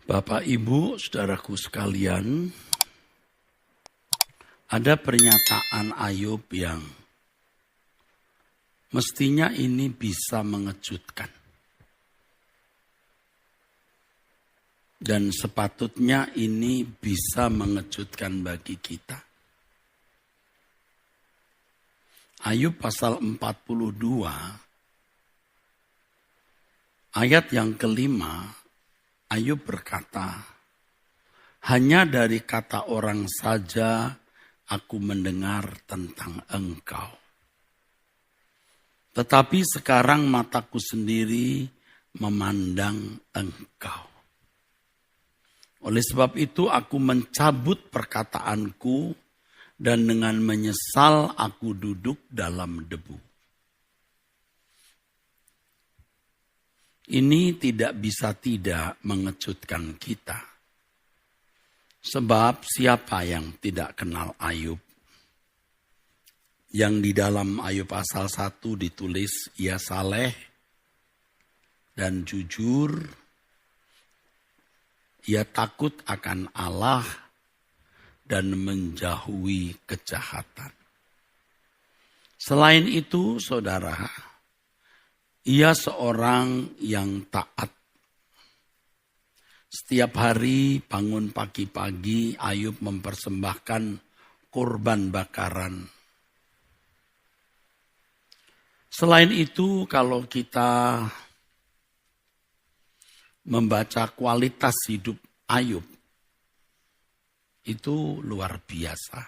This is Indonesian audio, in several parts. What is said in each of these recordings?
Bapak, Ibu, saudaraku sekalian, ada pernyataan Ayub yang mestinya ini bisa mengejutkan. Dan sepatutnya ini bisa mengejutkan bagi kita. Ayub pasal 42, ayat yang kelima, Ayub berkata, hanya dari kata orang saja aku mendengar tentang engkau. Tetapi sekarang mataku sendiri memandang engkau. Oleh sebab itu aku mencabut perkataanku dan dengan menyesal aku duduk dalam debu. Ini tidak bisa tidak mengejutkan kita. Sebab siapa yang tidak kenal Ayub? Yang di dalam Ayub pasal 1 ditulis, ia saleh dan jujur, ia takut akan Allah dan menjauhi kejahatan. Selain itu, saudara, ia seorang yang taat. Setiap hari bangun pagi-pagi, Ayub mempersembahkan korban bakaran. Selain itu, kalau kita membaca kualitas hidup Ayub, itu luar biasa.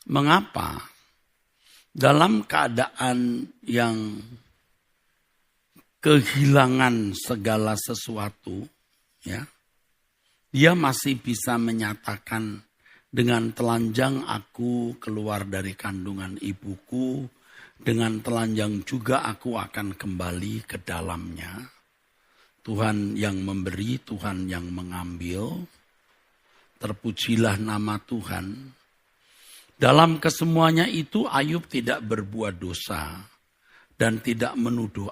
Mengapa? Dalam keadaan yang kehilangan segala sesuatu, ya, dia masih bisa menyatakan, dengan telanjang aku keluar dari kandungan ibuku, dengan telanjang juga aku akan kembali ke dalamnya. Tuhan yang memberi, Tuhan yang mengambil, terpujilah nama Tuhan. Dalam kesemuanya itu Ayub tidak berbuat dosa. Dan tidak menuduh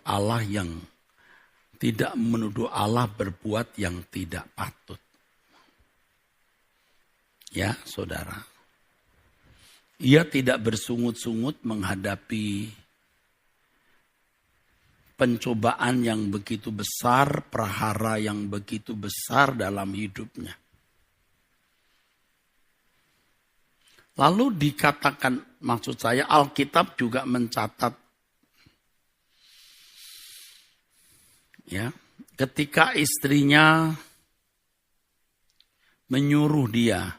Allah berbuat yang tidak patut. Ya, saudara. Ia tidak bersungut-sungut menghadapi pencobaan yang begitu besar, prahara yang begitu besar dalam hidupnya. Lalu dikatakan, maksud saya Alkitab juga mencatat, ya, ketika istrinya menyuruh dia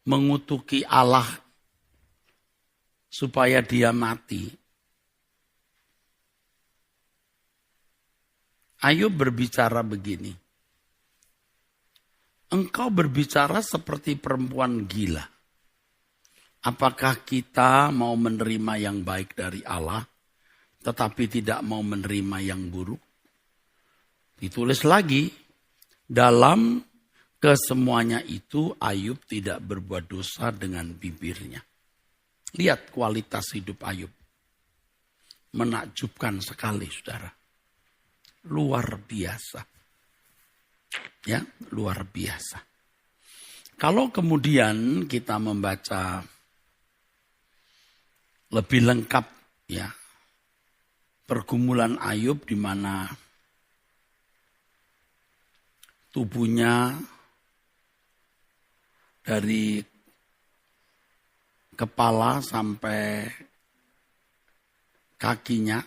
mengutuki Allah supaya dia mati, Ayub berbicara begini, engkau berbicara seperti perempuan gila. Apakah kita mau menerima yang baik dari Allah, tetapi tidak mau menerima yang buruk? Ditulis lagi, dalam kesemuanya itu Ayub tidak berbuat dosa dengan bibirnya. Lihat kualitas hidup Ayub. Menakjubkan sekali, saudara. Luar biasa. Ya, luar biasa. Kalau kemudian kita membaca lebih lengkap, ya, pergumulan Ayub di mana tubuhnya dari kepala sampai kakinya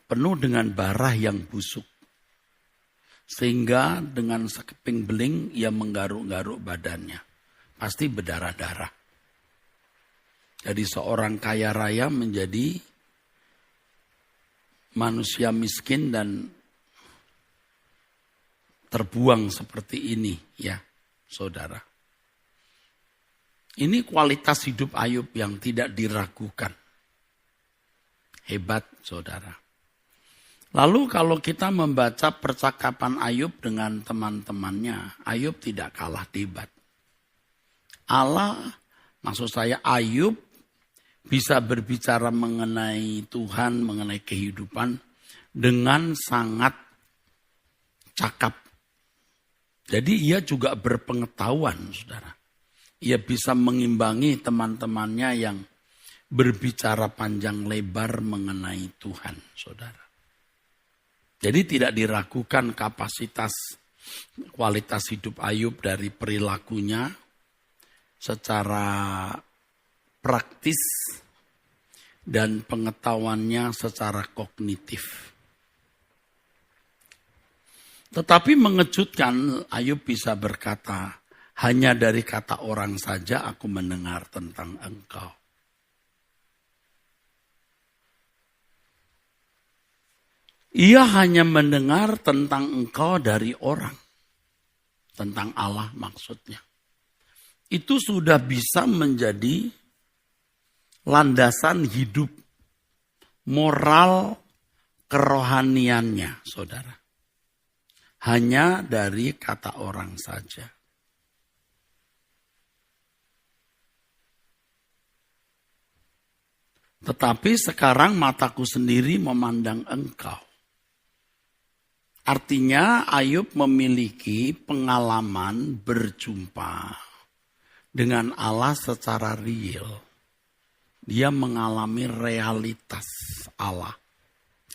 penuh dengan bara yang busuk. Sehingga dengan sekeping beling ia menggaruk-garuk badannya. Pasti berdarah-darah. Jadi seorang kaya raya menjadi manusia miskin dan terbuang seperti ini, ya, saudara. Ini kualitas hidup Ayub yang tidak diragukan. Hebat, saudara. Lalu kalau kita membaca percakapan Ayub dengan teman-temannya, Ayub tidak kalah hebat. Maksud saya Ayub bisa berbicara mengenai Tuhan, mengenai kehidupan dengan sangat cakap. Jadi ia juga berpengetahuan, saudara. Ia bisa mengimbangi teman-temannya yang berbicara panjang lebar mengenai Tuhan, saudara. Jadi tidak diragukan kualitas hidup Ayub dari perilakunya secara praktis dan pengetahuannya secara kognitif. Tetapi mengejutkan, Ayub bisa berkata, hanya dari kata orang saja aku mendengar tentang engkau. Ia hanya mendengar tentang engkau dari orang. Tentang Allah maksudnya. Itu sudah bisa menjadi landasan hidup moral kerohaniannya, saudara. Hanya dari kata orang saja. Tetapi sekarang mataku sendiri memandang engkau. Artinya Ayub memiliki pengalaman berjumpa dengan Allah secara real. Dia mengalami realitas Allah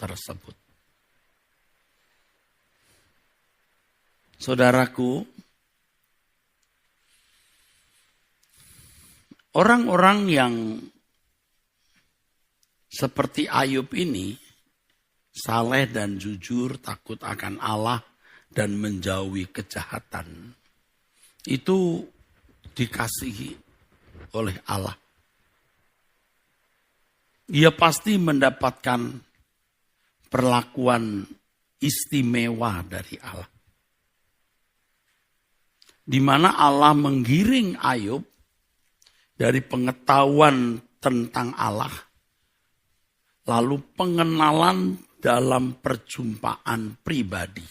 tersebut. Saudaraku, orang-orang yang seperti Ayub ini, saleh dan jujur, takut akan Allah dan menjauhi kejahatan. Itu dikasihi oleh Allah. Ia pasti mendapatkan perlakuan istimewa dari Allah. Di mana Allah menggiring Ayub dari pengetahuan tentang Allah, lalu pengenalan dalam perjumpaan pribadi.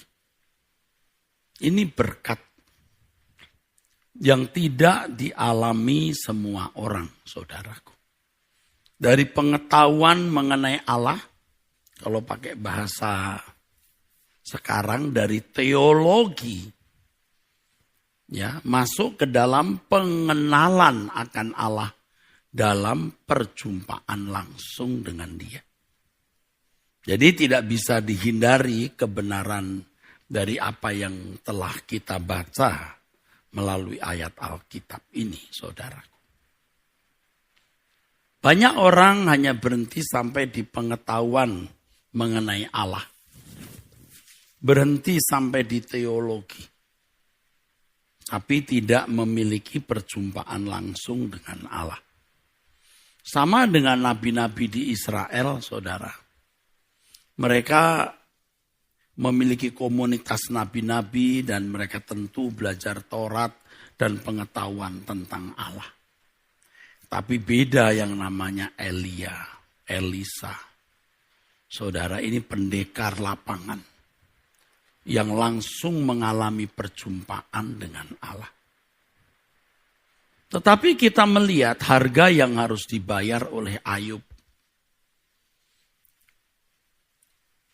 Ini berkat yang tidak dialami semua orang, saudaraku. Dari pengetahuan mengenai Allah, kalau pakai bahasa sekarang dari teologi, ya, masuk ke dalam pengenalan akan Allah dalam perjumpaan langsung dengan Dia. Jadi tidak bisa dihindari kebenaran dari apa yang telah kita baca melalui ayat Alkitab ini, saudaraku. Banyak orang hanya berhenti sampai di pengetahuan mengenai Allah. Berhenti sampai di teologi. Tapi tidak memiliki perjumpaan langsung dengan Allah. Sama dengan nabi-nabi di Israel, saudara. Mereka memiliki komunitas nabi-nabi dan mereka tentu belajar Taurat dan pengetahuan tentang Allah. Tapi beda yang namanya Elia, Elisa. Saudara, ini pendekar lapangan yang langsung mengalami perjumpaan dengan Allah. Tetapi kita melihat harga yang harus dibayar oleh Ayub.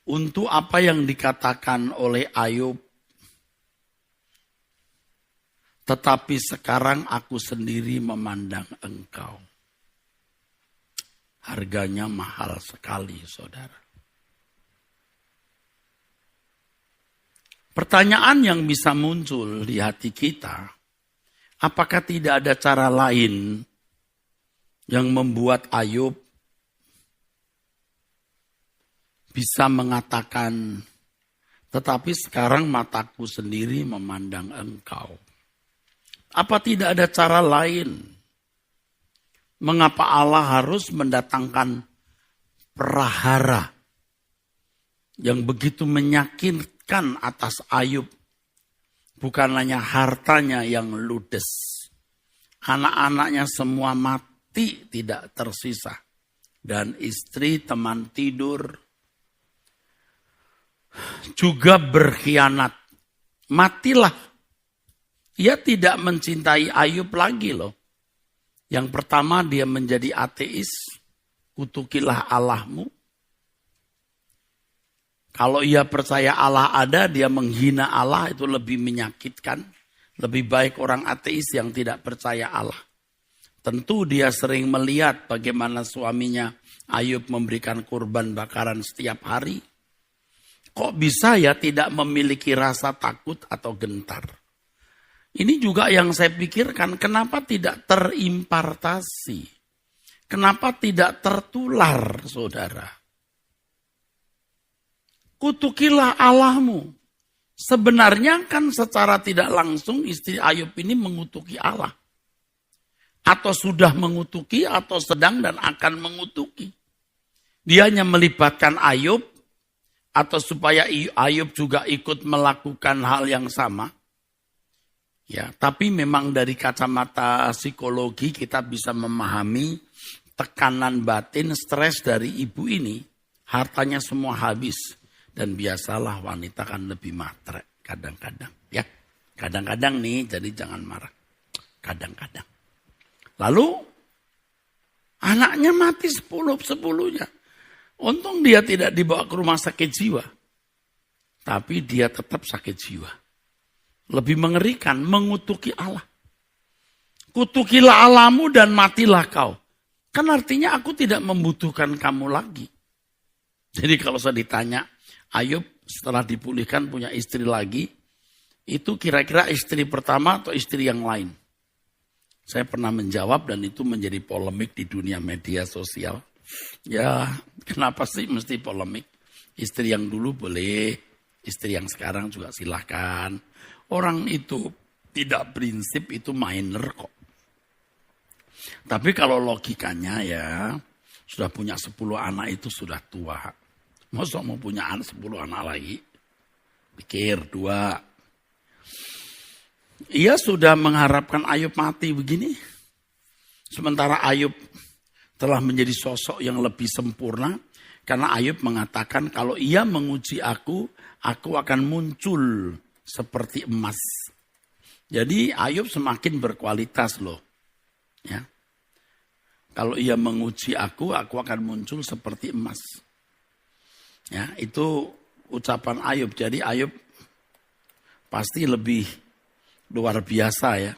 Untuk apa yang dikatakan oleh Ayub, tetapi sekarang aku sendiri memandang engkau. Harganya mahal sekali, saudara. Pertanyaan yang bisa muncul di hati kita, apakah tidak ada cara lain yang membuat Ayub bisa mengatakan, tetapi sekarang mataku sendiri memandang engkau. Apa tidak ada cara lain? Mengapa Allah harus mendatangkan prahara yang begitu menyakitkan atas Ayub? Bukan hanya hartanya yang ludes. Anak-anaknya semua mati, tidak tersisa. Dan istri, teman tidur, juga berkhianat. Matilah. Ia tidak mencintai Ayub lagi loh. Yang pertama dia menjadi ateis. Kutukilah Allahmu. Kalau ia percaya Allah ada, dia menghina Allah, itu lebih menyakitkan. Lebih baik orang ateis yang tidak percaya Allah. Tentu dia sering melihat bagaimana suaminya Ayub memberikan kurban bakaran setiap hari. Kok bisa ya tidak memiliki rasa takut atau gentar? Ini juga yang saya pikirkan, kenapa tidak terimpartasi? Kenapa tidak tertular, saudara? Kutukilah Allahmu. Sebenarnya kan secara tidak langsung istri Ayub ini mengutuki Allah. Atau sudah mengutuki atau sedang dan akan mengutuki. Dia hanya melibatkan Ayub atau supaya Ayub juga ikut melakukan hal yang sama. Ya, tapi memang dari kacamata psikologi kita bisa memahami tekanan batin, stres dari ibu ini. Hartanya semua habis. Dan biasalah wanita kan lebih matre kadang-kadang. Ya, kadang-kadang nih, jadi jangan marah. Kadang-kadang. Lalu anaknya mati 10-10-nya. Untung dia tidak dibawa ke rumah sakit jiwa. Tapi dia tetap sakit jiwa. Lebih mengerikan, mengutuki Allah. Kutukilah Allahmu dan matilah kau. Kan artinya aku tidak membutuhkan kamu lagi. Jadi kalau saya ditanya, Ayub setelah dipulihkan punya istri lagi, itu kira-kira istri pertama atau istri yang lain? Saya pernah menjawab dan itu menjadi polemik di dunia media sosial. Ya, kenapa sih mesti polemik? Istri yang dulu boleh, istri yang sekarang juga silahkan. Orang itu tidak prinsip, itu minor kok. Tapi kalau logikanya ya, sudah punya 10 anak itu sudah tua. Masa mau punya 10 anak lagi? Pikir 2. Ia sudah mengharapkan Ayub mati begini. Sementara Ayub telah menjadi sosok yang lebih sempurna. Karena Ayub mengatakan kalau ia menguji aku akan muncul seperti emas. Jadi Ayub semakin berkualitas loh. Ya. Kalau ia menguji aku akan muncul seperti emas. Ya, itu ucapan Ayub. Jadi Ayub pasti lebih luar biasa ya.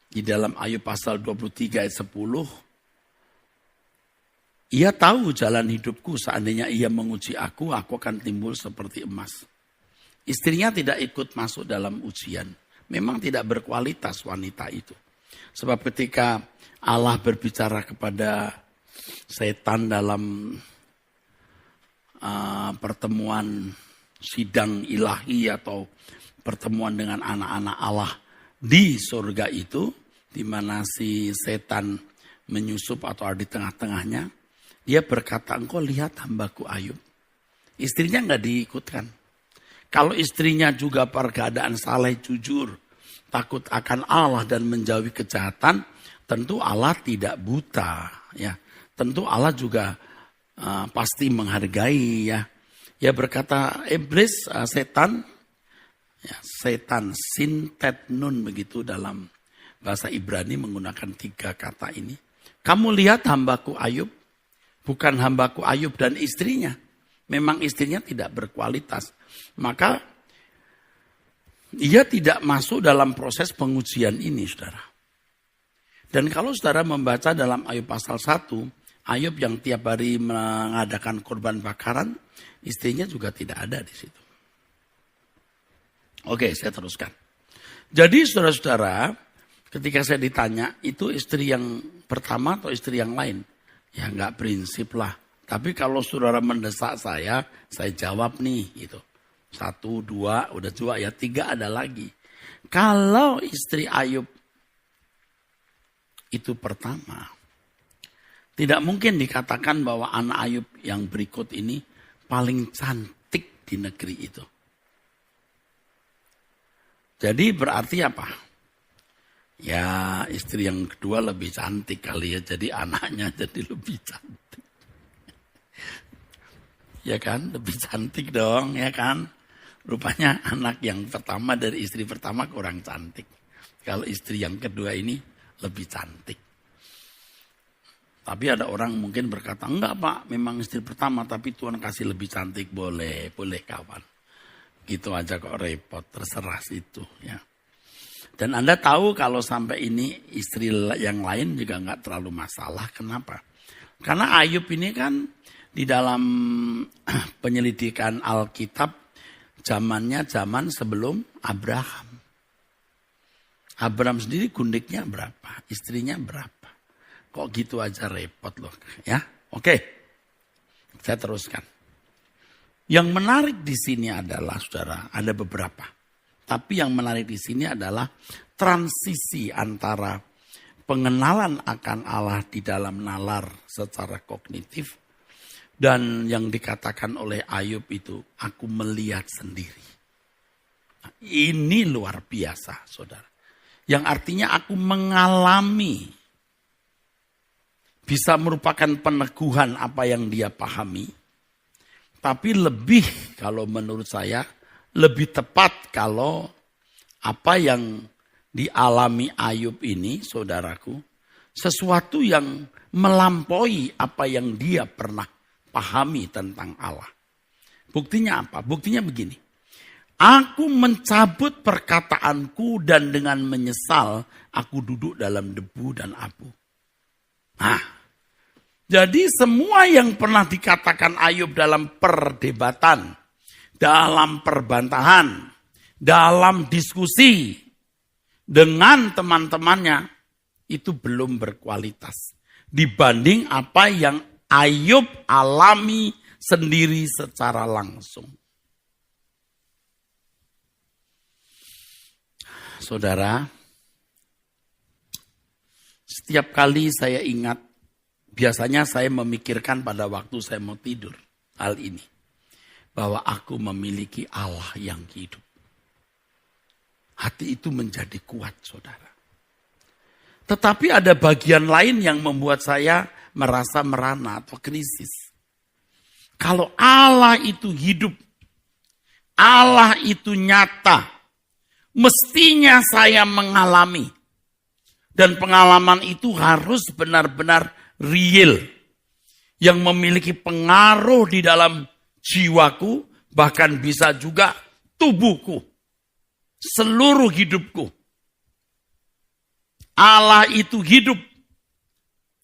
Di dalam Ayub pasal 23 ayat 10. Ia tahu jalan hidupku, seandainya ia menguji aku akan timbul seperti emas. Istrinya tidak ikut masuk dalam ujian. Memang tidak berkualitas wanita itu. Sebab ketika Allah berbicara kepada setan dalam pertemuan sidang ilahi atau pertemuan dengan anak-anak Allah di surga itu, di mana si setan menyusup atau ada di tengah-tengahnya, dia berkata, engkau lihat hambaku Ayub. Istrinya nggak diikutkan. Kalau istrinya juga perkeadaan saleh, jujur, takut akan Allah dan menjauhi kejahatan, tentu Allah tidak buta, ya. Tentu Allah juga pasti menghargai, ya. Ya berkata iblis, setan, ya, setan sintet nun begitu dalam bahasa Ibrani menggunakan 3 kata ini. Kamu lihat hambaku Ayub, bukan hambaku Ayub dan istrinya. Memang istrinya tidak berkualitas. Maka ia tidak masuk dalam proses pengujian ini, saudara. Dan kalau saudara membaca dalam Ayub pasal 1, Ayub yang tiap hari mengadakan korban bakaran, istrinya juga tidak ada di situ. Oke, saya teruskan. Jadi saudara-saudara, ketika saya ditanya, itu istri yang pertama atau istri yang lain? Ya enggak prinsip lah. Tapi kalau saudara mendesak saya jawab nih gitu. 1, 2, udah 2 ya, 3 ada lagi. Kalau istri Ayub itu pertama, tidak mungkin dikatakan bahwa anak Ayub yang berikut ini paling cantik di negeri itu. Jadi berarti apa? Ya istri yang kedua lebih cantik kali ya, jadi anaknya jadi lebih cantik. Ya kan, lebih cantik dong, ya kan. Rupanya anak yang pertama dari istri pertama kurang cantik. Kalau istri yang kedua ini lebih cantik. Tapi ada orang mungkin berkata, enggak Pak, memang istri pertama tapi Tuhan kasih lebih cantik, boleh kawan. Gitu aja kok repot, terserah situ ya. Dan Anda tahu kalau sampai ini istri yang lain juga enggak terlalu masalah, kenapa? Karena Ayub ini kan di dalam penyelidikan Alkitab, zamannya zaman sebelum Abraham. Abraham sendiri gundiknya berapa, istrinya berapa. Kok gitu aja repot loh ya. Oke, saya teruskan. Yang menarik di sini adalah saudara, ada beberapa. Tapi yang menarik di sini adalah transisi antara pengenalan akan Allah di dalam nalar secara kognitif. Dan yang dikatakan oleh Ayub itu, aku melihat sendiri. Nah, ini luar biasa saudara. Yang artinya aku mengalami. Bisa merupakan peneguhan apa yang dia pahami. Tapi lebih kalau menurut saya, lebih tepat kalau apa yang dialami Ayub ini, saudaraku, sesuatu yang melampaui apa yang dia pernah pahami tentang Allah. Buktinya apa? Buktinya begini. Aku mencabut perkataanku dan dengan menyesal aku duduk dalam debu dan abu. Nah, jadi semua yang pernah dikatakan Ayub dalam perdebatan, dalam perbantahan, dalam diskusi dengan teman-temannya, itu belum berkualitas. Dibanding apa yang Ayub alami sendiri secara langsung. Saudara, setiap kali saya ingat, biasanya saya memikirkan pada waktu saya mau tidur hal ini. Bahwa aku memiliki Allah yang hidup. Hati itu menjadi kuat saudara. Tetapi ada bagian lain yang membuat saya merasa merana atau krisis. Kalau Allah itu hidup, Allah itu nyata, mestinya saya mengalami. Dan pengalaman itu harus benar-benar real. Yang memiliki pengaruh di dalam jiwaku, bahkan bisa juga tubuhku. Seluruh hidupku. Allah itu hidup.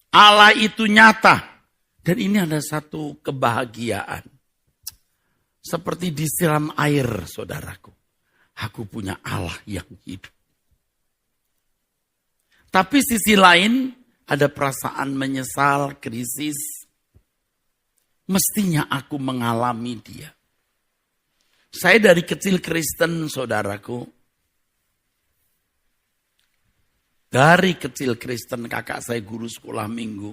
Allah itu nyata. Dan ini ada satu kebahagiaan. Seperti disiram air, saudaraku. Aku punya Allah yang hidup. Tapi sisi lain, ada perasaan menyesal, krisis. Mestinya aku mengalami dia. Saya dari kecil Kristen, saudaraku. Dari kecil Kristen, kakak saya guru sekolah minggu.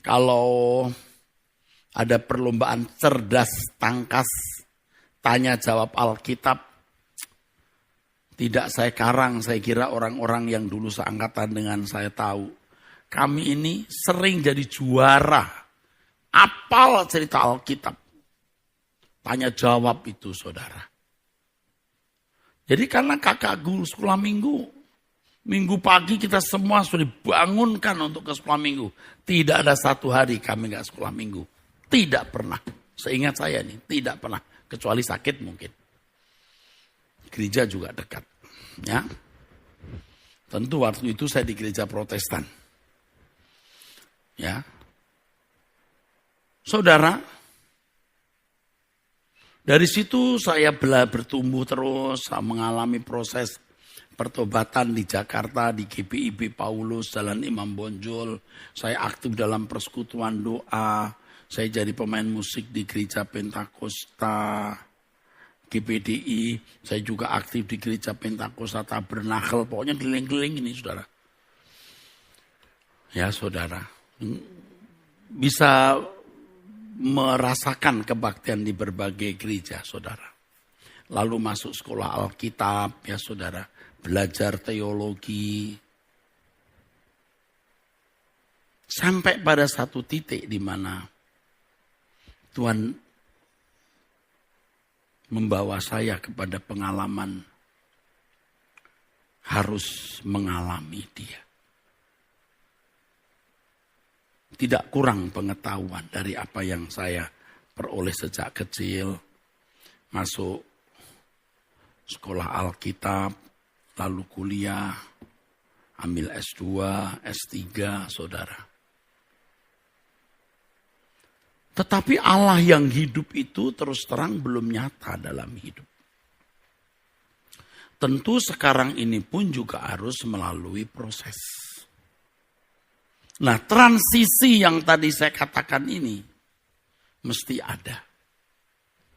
Kalau ada perlombaan cerdas tangkas, tanya jawab Alkitab, tidak saya karang, saya kira orang-orang yang dulu seangkatan dengan saya tahu. Kami ini sering jadi juara. Apal cerita Alkitab. Tanya jawab itu saudara. Jadi karena kakak guru sekolah minggu. Minggu pagi kita semua sudah dibangunkan untuk ke sekolah minggu. Tidak ada satu hari kami gak sekolah minggu. Tidak pernah. Seingat saya nih, tidak pernah. Kecuali sakit mungkin. Gereja juga dekat. Ya. Tentu waktu itu saya di gereja Protestan. Ya. Saudara, dari situ saya bertumbuh terus, mengalami proses pertobatan di Jakarta, di GPIB Paulus, Jalan Imam Bonjol. Saya aktif dalam persekutuan doa. Saya jadi pemain musik di gereja Pentakosta, GPDI. Saya juga aktif di gereja Pentakosta Tabernakel. Pokoknya keliling-keliling ini, saudara. Ya, saudara. Bisa merasakan kebaktian di berbagai gereja, saudara. Lalu masuk sekolah Alkitab, ya saudara. Belajar teologi. Sampai pada satu titik di mana Tuhan membawa saya kepada pengalaman harus mengalami dia. tidak kurang pengetahuan dari apa yang saya peroleh sejak kecil. Masuk sekolah Alkitab, lalu kuliah, ambil S2, S3, saudara. Tetapi Allah yang hidup itu terus terang belum nyata dalam hidup. Tentu sekarang ini pun juga harus melalui proses. Nah, transisi yang tadi saya katakan ini mesti ada.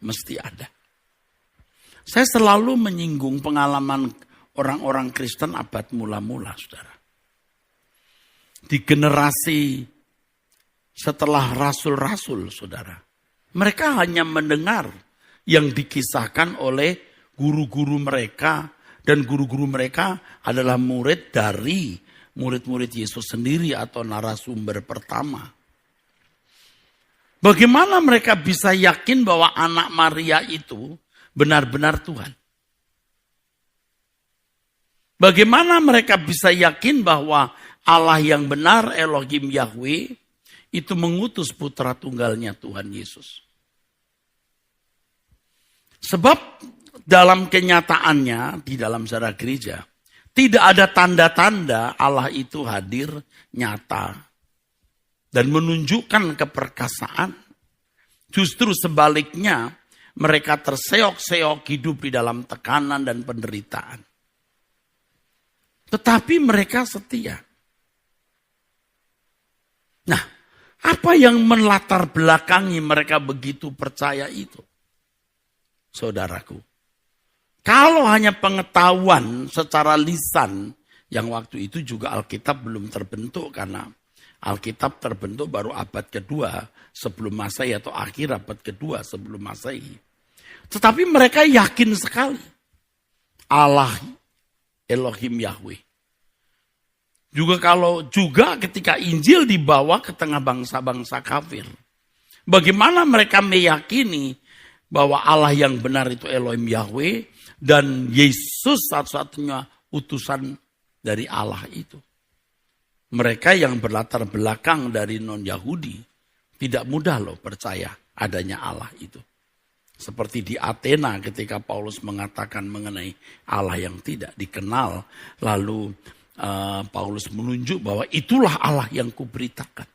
Mesti ada. Saya selalu menyinggung pengalaman orang-orang Kristen abad mula-mula, saudara. Di generasi setelah rasul-rasul, saudara. Mereka hanya mendengar yang dikisahkan oleh guru-guru mereka. Dan guru-guru mereka adalah murid dari murid-murid Yesus sendiri atau narasumber pertama. Bagaimana mereka bisa yakin bahwa anak Maria itu benar-benar Tuhan? Bagaimana mereka bisa yakin bahwa Allah yang benar, Elohim Yahweh, itu mengutus putra tunggalnya Tuhan Yesus? Sebab dalam kenyataannya, di dalam sejarah gereja, tidak ada tanda-tanda Allah itu hadir nyata dan menunjukkan keperkasaan. Justru sebaliknya, mereka terseok-seok hidup di dalam tekanan dan penderitaan. Tetapi mereka setia. Nah, apa yang melatar belakangi mereka begitu percaya itu? Saudaraku, kalau hanya pengetahuan secara lisan, yang waktu itu juga Alkitab belum terbentuk karena Alkitab terbentuk baru abad kedua sebelum Masehi atau akhir abad kedua sebelum Masehi. Tetapi mereka yakin sekali Allah Elohim Yahweh. Juga ketika Injil dibawa ke tengah bangsa-bangsa kafir, bagaimana mereka meyakini bahwa Allah yang benar itu Elohim Yahweh dan Yesus satu-satunya utusan dari Allah itu. Mereka yang berlatar belakang dari non-Yahudi tidak mudah loh percaya adanya Allah itu. Seperti di Athena ketika Paulus mengatakan mengenai Allah yang tidak dikenal. Lalu Paulus menunjuk bahwa itulah Allah yang kuberitakan.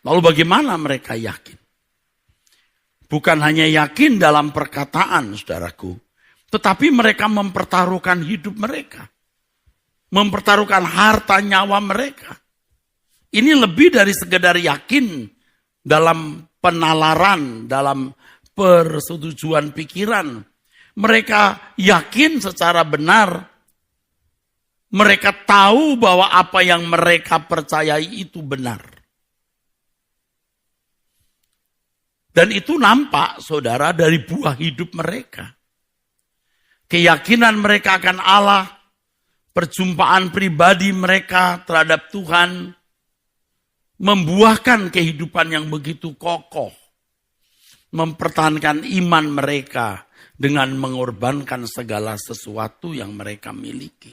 Lalu bagaimana mereka yakin? Bukan hanya yakin dalam perkataan, saudaraku. Tetapi mereka mempertaruhkan hidup mereka. Mempertaruhkan harta nyawa mereka. Ini lebih dari sekedar yakin dalam penalaran, dalam persetujuan pikiran. Mereka yakin secara benar. Mereka tahu bahwa apa yang mereka percayai itu benar. Dan itu nampak, saudara, dari buah hidup mereka. Keyakinan mereka akan Allah, perjumpaan pribadi mereka terhadap Tuhan, membuahkan kehidupan yang begitu kokoh. Mempertahankan iman mereka dengan mengorbankan segala sesuatu yang mereka miliki.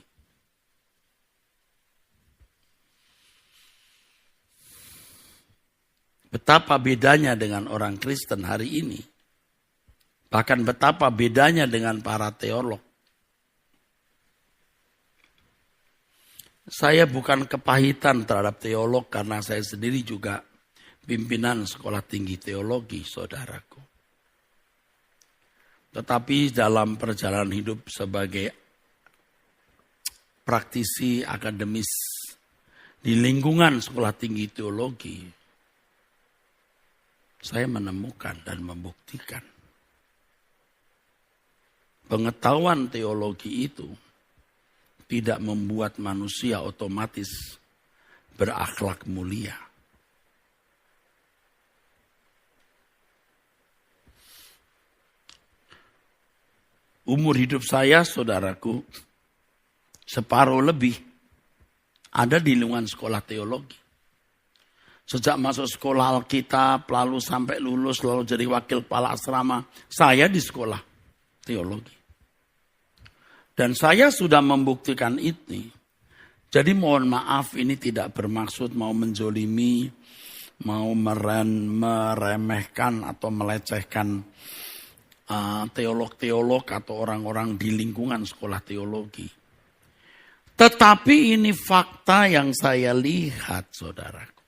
Betapa bedanya dengan orang Kristen hari ini. Bahkan betapa bedanya dengan para teolog. Saya bukan kepahitan terhadap teolog karena saya sendiri juga pimpinan sekolah tinggi teologi, saudaraku. Tetapi dalam perjalanan hidup sebagai praktisi akademis di lingkungan sekolah tinggi teologi, saya menemukan dan membuktikan pengetahuan teologi itu tidak membuat manusia otomatis berakhlak mulia. Umur hidup saya, saudaraku, separuh lebih ada di lingkungan sekolah teologi. Sejak masuk sekolah Alkitab, lalu sampai lulus, lalu jadi wakil kepala asrama, saya di sekolah teologi. Dan saya sudah membuktikan ini. Jadi mohon maaf, ini tidak bermaksud mau menjolimi, mau meremehkan atau melecehkan teolog-teolog atau orang-orang di lingkungan sekolah teologi. Tetapi ini fakta yang saya lihat, saudaraku.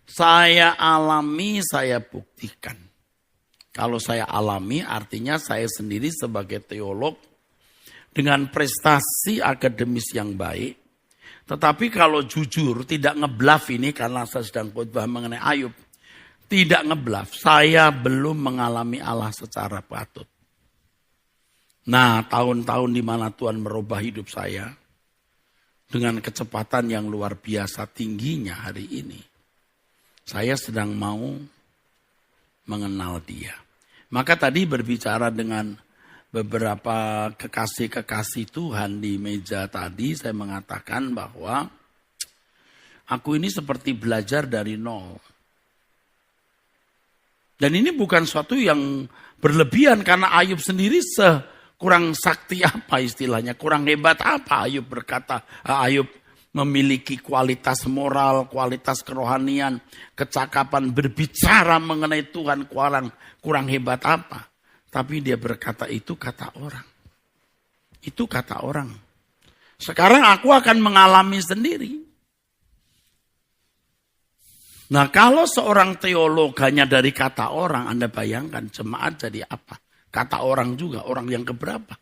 Saya alami, saya buktikan. Kalau saya alami artinya saya sendiri sebagai teolog dengan prestasi akademis yang baik. Tetapi kalau jujur tidak ngeblaf ini karena saya sedang khotbah mengenai Ayub. Tidak ngeblaf, saya belum mengalami Allah secara patut. Nah, tahun-tahun di mana Tuhan merubah hidup saya dengan kecepatan yang luar biasa tingginya hari ini. Saya sedang mau mengenal Dia. Maka tadi berbicara dengan beberapa kekasih-kekasih Tuhan di meja tadi, saya mengatakan bahwa aku ini seperti belajar dari nol. Dan ini bukan suatu yang berlebihan karena Ayub sendiri kurang sakti apa istilahnya, kurang hebat apa Ayub berkata. Ayub memiliki kualitas moral, kualitas kerohanian, kecakapan berbicara mengenai Tuhan kurang hebat apa. Tapi dia berkata itu kata orang. Itu kata orang. Sekarang aku akan mengalami sendiri. Nah, kalau seorang teolog hanya dari kata orang, Anda bayangkan jemaat jadi apa? Kata orang juga, orang yang keberapa?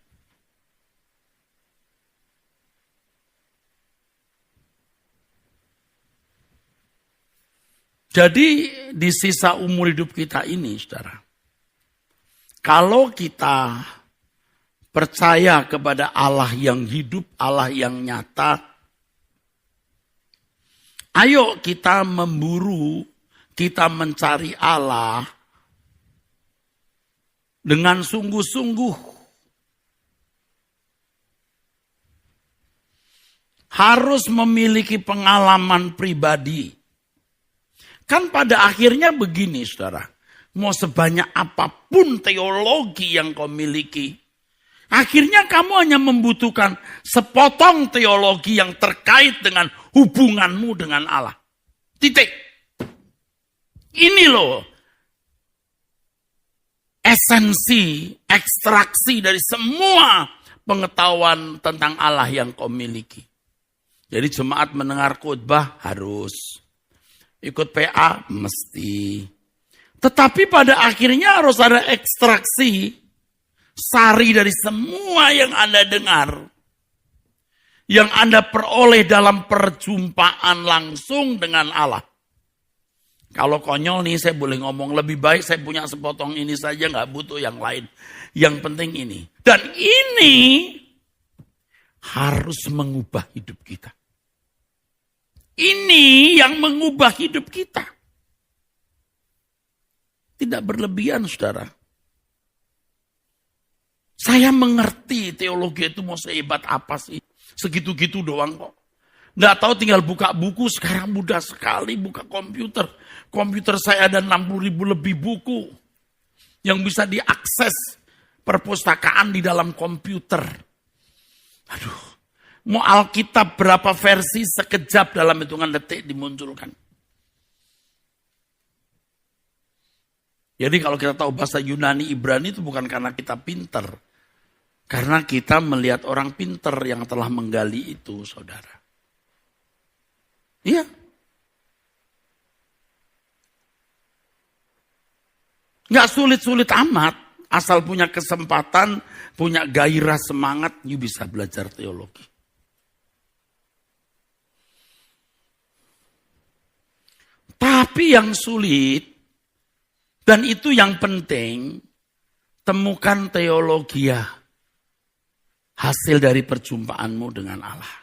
Jadi di sisa umur hidup kita ini, saudara, kalau kita percaya kepada Allah yang hidup, Allah yang nyata, ayo kita memburu, kita mencari Allah dengan sungguh-sungguh. Harus memiliki pengalaman pribadi. Kan pada akhirnya begini, saudara. Mau sebanyak apapun teologi yang kau miliki, akhirnya kamu hanya membutuhkan sepotong teologi yang terkait dengan hubunganmu dengan Allah. Titik. Ini loh esensi, ekstraksi dari semua pengetahuan tentang Allah yang kau miliki. Jadi jemaat mendengar khotbah harus, ikut PA mesti. Tetapi pada akhirnya harus ada ekstraksi sari dari semua yang Anda dengar. Yang Anda peroleh dalam perjumpaan langsung dengan Allah. Kalau konyol nih saya boleh ngomong, lebih baik saya punya sepotong ini saja, gak butuh yang lain. Yang penting ini. Dan ini harus mengubah hidup kita. Ini yang mengubah hidup kita. Tidak berlebihan, saudara. Saya mengerti teologi itu mau sehebat apa sih. Segitu-gitu doang kok. Nggak tahu tinggal buka buku, sekarang mudah sekali buka komputer. Komputer saya ada 60.000 lebih buku. Yang bisa diakses perpustakaan di dalam komputer. Aduh, mau Alkitab berapa versi sekejap dalam hitungan detik dimunculkan. Jadi kalau kita tahu bahasa Yunani, Ibrani itu bukan karena kita pinter. Karena kita melihat orang pinter yang telah menggali itu, saudara. Iya. Nggak sulit-sulit amat. Asal punya kesempatan, punya gairah semangat, you bisa belajar teologi. Tapi yang sulit, dan itu yang penting, temukan teologi ya. Hasil dari perjumpaanmu dengan Allah.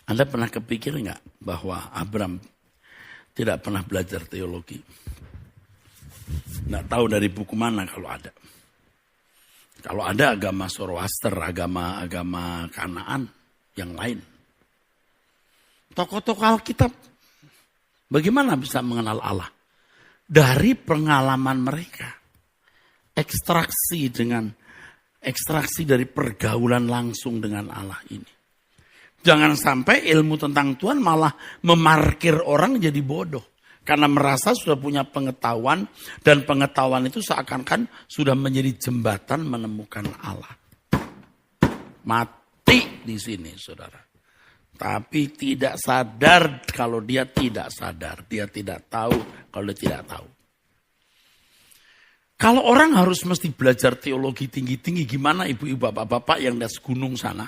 Anda pernah kepikir nggak bahwa Abraham tidak pernah belajar teologi? Nggak tahu dari buku mana kalau ada. Kalau ada agama Zoroaster, agama Kanaan, yang lain. Tokoh-tokoh Alkitab, bagaimana bisa mengenal Allah? Dari pengalaman mereka. Ekstraksi dengan ekstraksi dari pergaulan langsung dengan Allah ini. Jangan sampai ilmu tentang Tuhan malah memarkir orang jadi bodoh. Karena merasa sudah punya pengetahuan dan pengetahuan itu seakan-akan sudah menjadi jembatan menemukan Allah. Mati di sini saudara. Tapi tidak sadar kalau dia tidak sadar. Dia tidak tahu kalau dia tidak tahu. Kalau orang harus mesti belajar teologi tinggi-tinggi, gimana ibu-ibu bapak-bapak yang di gunung sana?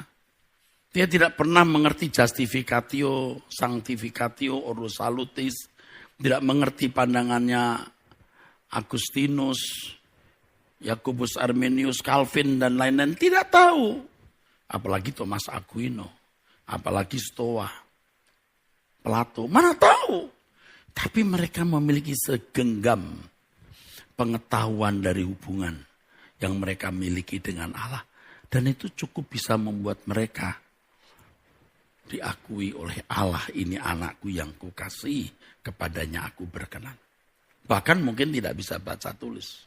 Dia tidak pernah mengerti justificatio, sanctificatio, ordo salutis. Tidak mengerti pandangannya Agustinus, Yakobus Arminius, Calvin, dan lain-lain. Tidak tahu. Apalagi Thomas Aquino, apalagi Stoa, Plato. Mana tahu. Tapi mereka memiliki segenggam pengetahuan dari hubungan yang mereka miliki dengan Allah. Dan itu cukup bisa membuat mereka diakui oleh Allah, ini anakku yang kukasihi, kepadanya aku berkenan. Bahkan mungkin tidak bisa baca tulis.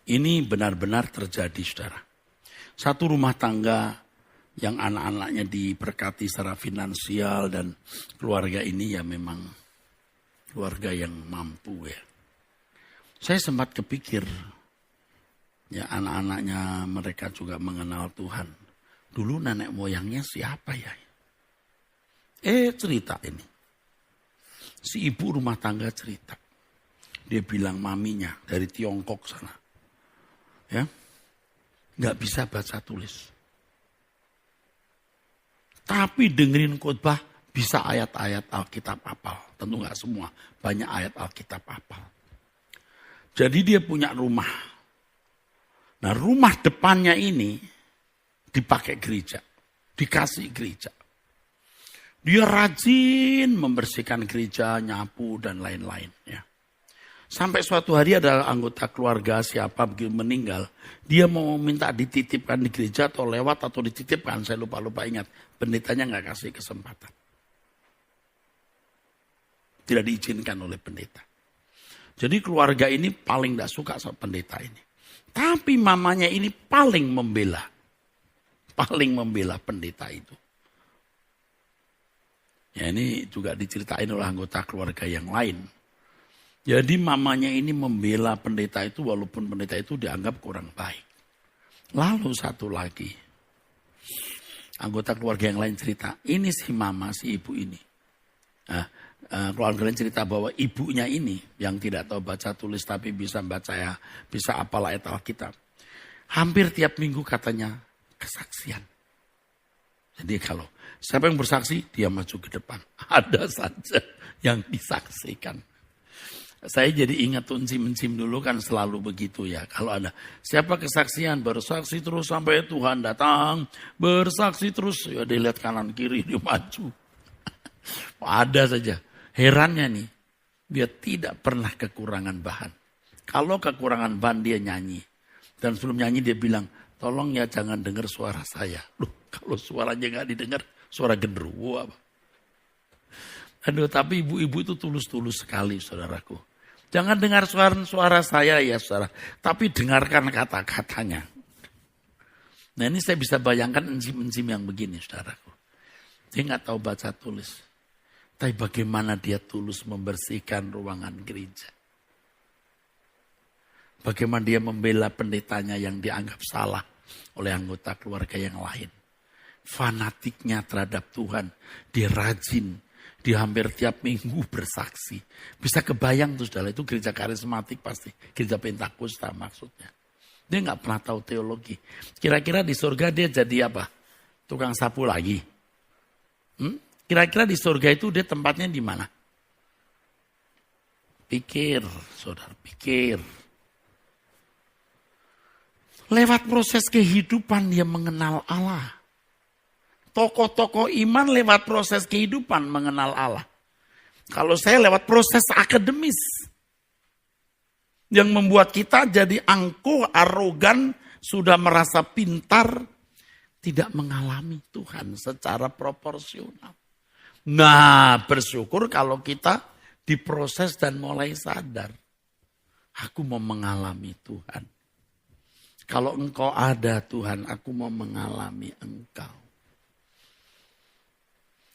Ini benar-benar terjadi saudara. Satu rumah tangga yang anak-anaknya diberkati secara finansial dan keluarga ini ya memang keluarga yang mampu ya. Saya sempat kepikir, ya anak-anaknya mereka juga mengenal Tuhan. Dulu nenek moyangnya siapa ya? Cerita ini. Si ibu rumah tangga cerita. Dia bilang maminya dari Tiongkok sana. Ya, nggak bisa baca tulis. Tapi dengerin khotbah bisa ayat-ayat Alkitab hafal. Tentu nggak semua, banyak ayat Alkitab hafal. Jadi dia punya rumah. Nah rumah depannya ini dipakai gereja, dikasih gereja. Dia rajin membersihkan gereja, nyapu dan lain-lain. Ya. Sampai suatu hari ada anggota keluarga siapa begitu meninggal, dia mau minta dititipkan di gereja atau lewat atau dititipkan, saya lupa ingat. Pendetanya nggak kasih kesempatan. Tidak diizinkan oleh pendeta. Jadi keluarga ini paling tidak suka sama pendeta ini. Tapi mamanya ini paling membela pendeta itu. Ya ini juga diceritain oleh anggota keluarga yang lain. Jadi mamanya ini membela pendeta itu walaupun pendeta itu dianggap kurang baik. Lalu satu lagi, anggota keluarga yang lain cerita, ini si mama, si ibu ini. Nah, keluarga lain cerita bahwa ibunya ini yang tidak tahu baca tulis tapi bisa baca ya, bisa hafal ayat Alkitab. Hampir tiap minggu katanya kesaksian. Jadi kalau siapa yang bersaksi dia maju ke depan. Ada saja yang disaksikan. Saya jadi ingat encim dulu kan selalu begitu ya. Kalau ada siapa kesaksian bersaksi terus sampai Tuhan datang. Bersaksi terus ya dilihat kanan kiri dia maju. Ada saja. Herannya nih, dia tidak pernah kekurangan bahan. Kalau kekurangan bahan dia nyanyi. Dan sebelum nyanyi dia bilang, tolong ya jangan dengar suara saya. Loh, kalau suaranya gak didengar, suara genderuwo apa? Aduh, tapi ibu-ibu itu tulus-tulus sekali saudaraku. Jangan dengar suara saya ya saudara, tapi dengarkan kata-katanya. Nah ini saya bisa bayangkan enzim-enzim yang begini saudaraku. Dia gak tahu baca tulis. Tapi bagaimana dia tulus membersihkan ruangan gereja. Bagaimana dia membela pendetanya yang dianggap salah oleh anggota keluarga yang lain. Fanatiknya terhadap Tuhan. Dia rajin. Dia hampir tiap minggu bersaksi. Bisa kebayang tuh saudara, itu gereja karismatik pasti. Gereja Pentakosta maksudnya. Dia gak pernah tahu teologi. Kira-kira di surga dia jadi apa? Tukang sapu lagi. Kira-kira di surga itu dia tempatnya di mana? Pikir, saudara, pikir. Lewat proses kehidupan dia mengenal Allah. Tokoh-tokoh iman lewat proses kehidupan mengenal Allah. Kalau saya lewat proses akademis. Yang membuat kita jadi angkuh, arogan, sudah merasa pintar. Tidak mengalami Tuhan secara proporsional. Nah, bersyukur kalau kita diproses dan mulai sadar. Aku mau mengalami Tuhan. Kalau engkau ada Tuhan, aku mau mengalami engkau.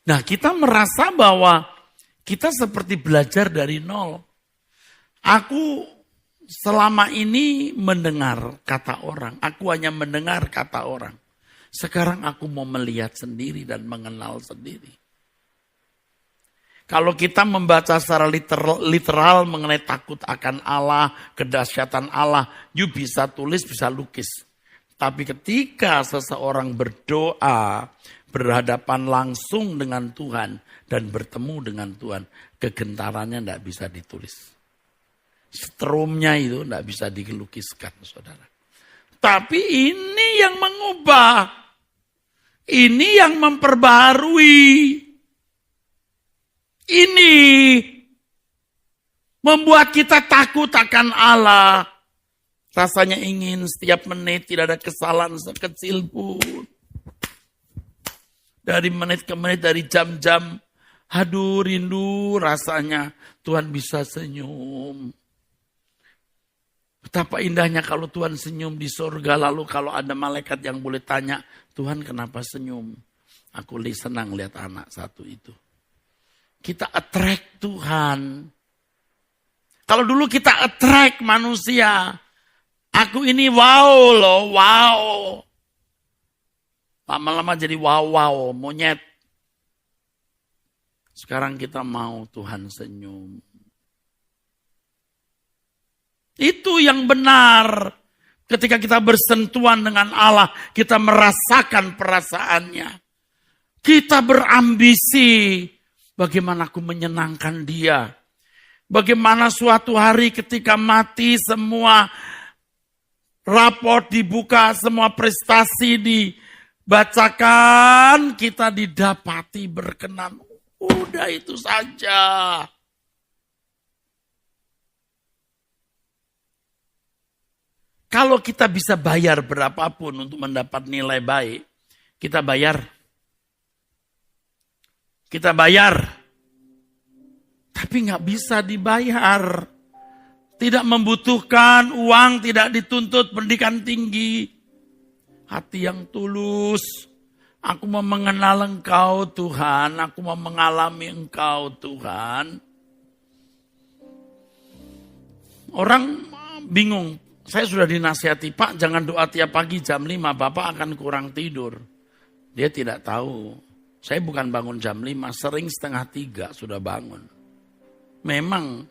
Nah, kita merasa bahwa kita seperti belajar dari nol. Aku selama ini mendengar kata orang. Aku hanya mendengar kata orang. Sekarang aku mau melihat sendiri dan mengenal sendiri. Kalau kita membaca secara literal mengenai takut akan Allah, kedahsyatan Allah, you bisa tulis, bisa lukis. Tapi ketika seseorang berdoa, berhadapan langsung dengan Tuhan, dan bertemu dengan Tuhan, kegentarannya tidak bisa ditulis. Strumnya itu tidak bisa dilukiskan, saudara. Tapi ini yang mengubah, ini yang memperbarui. Ini membuat kita takut akan Allah. Rasanya ingin setiap menit tidak ada kesalahan sekecil pun. Dari menit ke menit, dari jam-jam. Aduh, rindu rasanya Tuhan bisa senyum. Betapa indahnya kalau Tuhan senyum di surga. Lalu kalau ada malaikat yang boleh tanya, Tuhan kenapa senyum? Aku senang lihat anak satu itu. Kita attract Tuhan. Kalau dulu kita attract manusia. Aku ini wow loh, wow. Lama-lama jadi wow, monyet. Sekarang kita mau Tuhan senyum. Itu yang benar. Ketika kita bersentuhan dengan Allah, kita merasakan perasaannya. Kita berambisi. Bagaimana aku menyenangkan dia. Bagaimana suatu hari ketika mati semua raport dibuka, semua prestasi dibacakan, kita didapati berkenan. Udah itu saja. Kalau kita bisa bayar berapapun untuk mendapat nilai baik, kita bayar. Kita bayar, tapi nggak bisa dibayar. Tidak membutuhkan uang, tidak dituntut pendidikan tinggi. Hati yang tulus. Aku mau mengenal Engkau Tuhan, aku mau mengalami Engkau Tuhan. Orang bingung, saya sudah dinasihati, Pak jangan doa tiap pagi jam 5, Bapak akan kurang tidur. Dia tidak tahu. Saya bukan bangun jam 5, sering 2:30 sudah bangun. Memang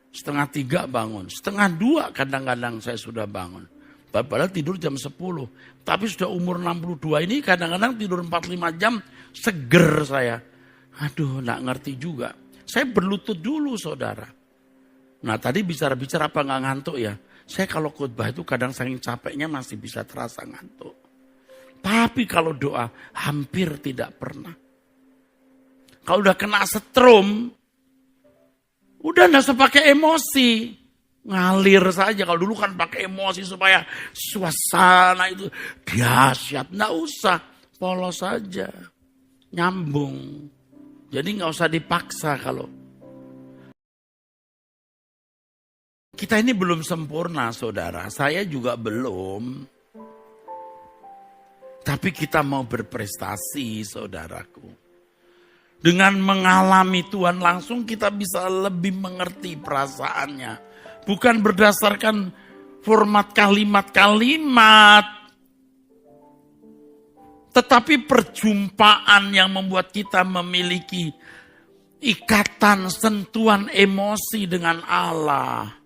1:30 bangun, 1:30 kadang-kadang saya sudah bangun. Padahal tidur jam 10. Tapi sudah umur 62 ini kadang-kadang tidur 4-5 jam, seger saya. Aduh, gak ngerti juga. Saya berlutut dulu saudara. Nah tadi bicara-bicara apa gak ngantuk ya? Saya kalau khotbah itu kadang saking capeknya masih bisa terasa ngantuk. Tapi kalau doa hampir tidak pernah. Kalau udah kena setrum, udah gak usah pakai emosi. Ngalir saja. Kalau dulu kan pakai emosi supaya suasana itu dahsyat. Gak usah, polos saja. Nyambung. Jadi gak usah dipaksa kalau. Kita ini belum sempurna saudara. Saya juga belum. Tapi kita mau berprestasi saudaraku. Dengan mengalami Tuhan langsung kita bisa lebih mengerti perasaannya. Bukan berdasarkan format kalimat-kalimat. Tetapi perjumpaan yang membuat kita memiliki ikatan, sentuhan emosi dengan Allah.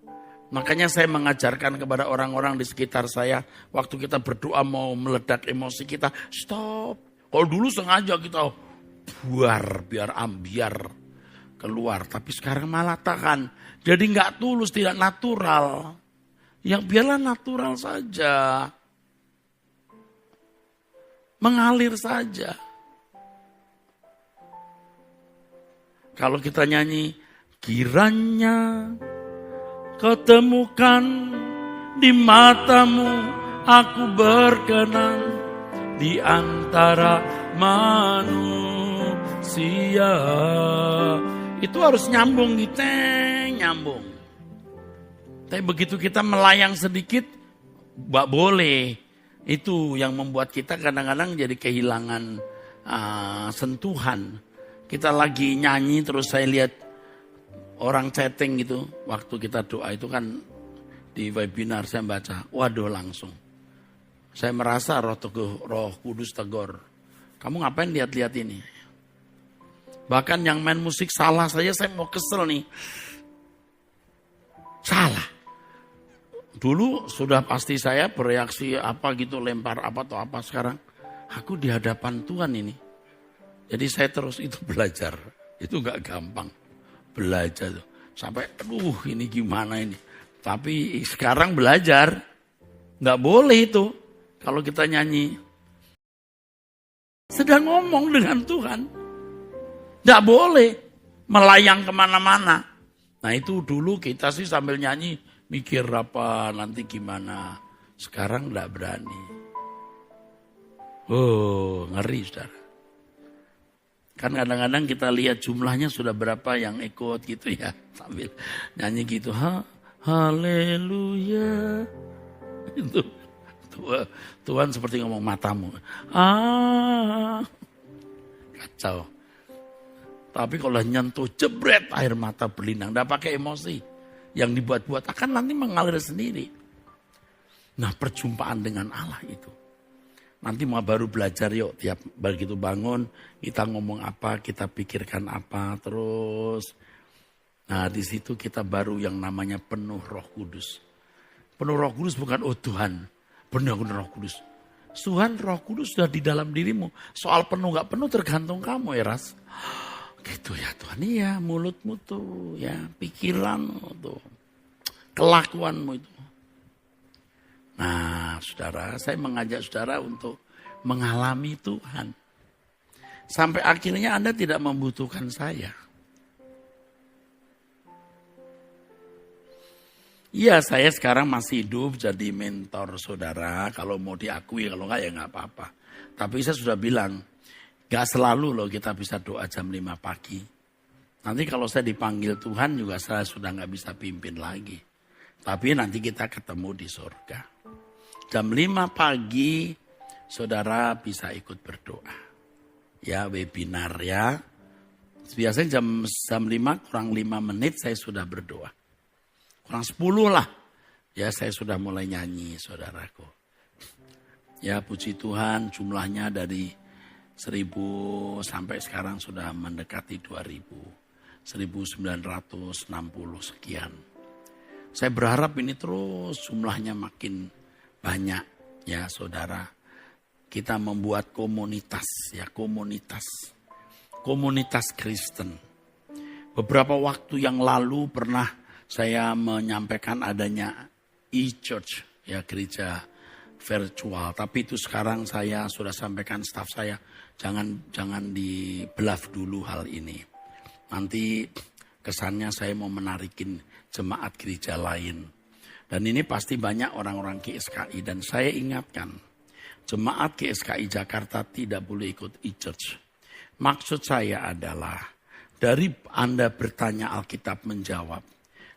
Makanya saya mengajarkan kepada orang-orang di sekitar saya, waktu kita berdoa mau meledak emosi kita, stop. Kalau dulu sengaja kita biar ambiar keluar. Tapi sekarang malah tahan. Jadi nggak tulus, tidak natural. Yang biarlah natural saja. Mengalir saja. Kalau kita nyanyi, kiranya kau temukan di matamu aku berkenan di antara manusia. Itu harus nyambung gitu, nyambung. Tapi begitu kita melayang sedikit, Nggak boleh. Itu yang membuat kita kadang-kadang jadi kehilangan sentuhan. Kita lagi nyanyi terus saya lihat orang chatting gitu. Waktu kita doa itu kan di webinar saya baca. Waduh langsung. Saya merasa roh kudus tegur. Kamu ngapain lihat-lihat ini? Bahkan yang main musik salah saja saya mau kesel nih. Salah. Dulu sudah pasti saya bereaksi apa gitu, lempar apa atau apa. Sekarang aku di hadapan Tuhan ini. Jadi saya terus itu belajar. Itu gak gampang. Belajar tuh. Sampai aduh ini gimana ini. Tapi sekarang belajar. Gak boleh itu. Kalau kita nyanyi. Sedang ngomong dengan Tuhan. Gak boleh melayang kemana-mana. Nah itu dulu kita sih sambil nyanyi mikir apa nanti gimana. Sekarang gak berani. Oh ngeri saudara. Kan kadang-kadang kita lihat jumlahnya sudah berapa yang ikut gitu ya. Sambil nyanyi gitu. Haleluya. Itu Tuhan seperti ngomong matamu. Kacau. Tapi kalau nyentuh jebret air mata berlinang, tidak pakai emosi. Yang dibuat-buat akan nanti mengalir sendiri. Nah perjumpaan dengan Allah itu. Nanti mau baru belajar yuk tiap begitu bangun kita ngomong apa, kita pikirkan apa terus. Nah di situ kita baru yang namanya penuh Roh Kudus. Penuh Roh Kudus bukan oh Tuhan, penuh Roh Kudus. Tuhan Roh Kudus sudah di dalam dirimu. Soal penuh gak penuh tergantung kamu Eras. Gitu ya Tuhan, iya mulutmu tuh ya, pikiranmu tuh, kelakuanmu itu. Nah saudara, saya mengajak saudara untuk mengalami Tuhan. Sampai akhirnya Anda tidak membutuhkan saya. Iya saya sekarang masih hidup jadi mentor saudara, kalau mau diakui, kalau enggak ya enggak apa-apa. Tapi saya sudah bilang, gak selalu loh kita bisa doa jam 5 pagi. Nanti kalau saya dipanggil Tuhan juga saya sudah gak bisa pimpin lagi. Tapi nanti kita ketemu di surga. Jam 5 pagi saudara bisa ikut berdoa. Ya webinar ya. Biasanya jam 5 kurang 5 menit saya sudah berdoa. Kurang 10 lah. Ya saya sudah mulai nyanyi saudaraku. Ya puji Tuhan jumlahnya dari 1000 sampai sekarang sudah mendekati 2000. 1960 sekian. Saya berharap ini terus jumlahnya makin banyak ya saudara. Kita membuat komunitas ya, komunitas Kristen. Beberapa waktu yang lalu pernah saya menyampaikan adanya e-church ya, gereja virtual. Tapi itu sekarang saya sudah sampaikan staf saya, jangan di bluff dulu hal ini. Nanti kesannya saya mau menarikin jemaat gereja lain. Dan ini pasti banyak orang-orang GSKI. Dan saya ingatkan, jemaat GSKI Jakarta tidak boleh ikut e-church. Maksud saya adalah, dari Anda bertanya Alkitab menjawab.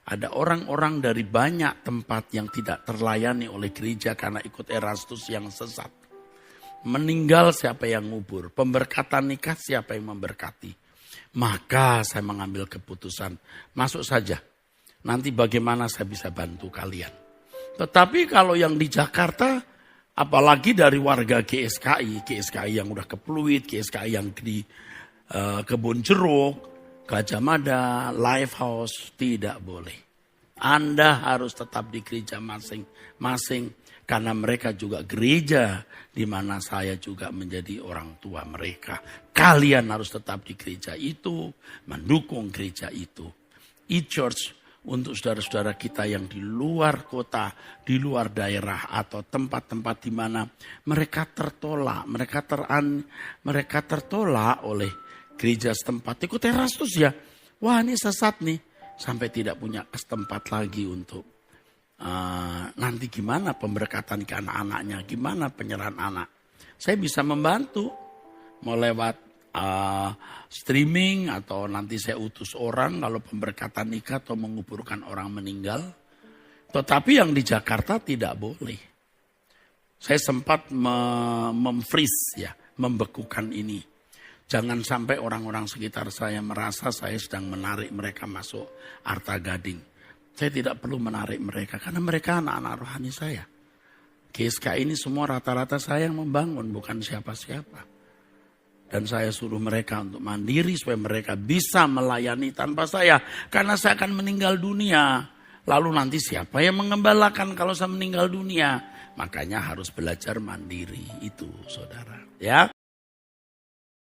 Ada orang-orang dari banyak tempat yang tidak terlayani oleh gereja karena ikut Erastus yang sesat. Meninggal siapa yang ngubur, pemberkatan nikah siapa yang memberkati. Maka saya mengambil keputusan, masuk saja. Nanti bagaimana saya bisa bantu kalian. Tetapi kalau yang di Jakarta, apalagi dari warga GSKI yang udah ke Pluit, GSKI yang di Kebun Jeruk, Gajah Mada, Lifehouse, tidak boleh. Anda harus tetap di gereja masing-masing. Karena mereka juga gereja di mana saya juga menjadi orang tua mereka. Kalian harus tetap di gereja itu, mendukung gereja itu. E-church untuk saudara-saudara kita yang di luar kota, di luar daerah atau tempat-tempat di mana mereka tertolak, mereka tertolak oleh gereja setempat. Ikut Erastus ya, wah ini sesat nih, sampai tidak punya tempat lagi untuk nanti gimana pemberkatan ke anak-anaknya, gimana penyerahan anak. Saya bisa membantu, mau lewat streaming atau nanti saya utus orang kalau pemberkatan nikah atau menguburkan orang meninggal. Tetapi yang di Jakarta tidak boleh. Saya sempat memfreeze ya, membekukan ini. Jangan sampai orang-orang sekitar saya merasa saya sedang menarik mereka masuk Arta Gading. Saya tidak perlu menarik mereka karena mereka anak-anak rohani saya. GSK ini semua rata-rata saya yang membangun, bukan siapa-siapa. Dan saya suruh mereka untuk mandiri supaya mereka bisa melayani tanpa saya. Karena saya akan meninggal dunia. Lalu nanti siapa yang mengembalakan kalau saya meninggal dunia? Makanya harus belajar mandiri itu, saudara. Ya.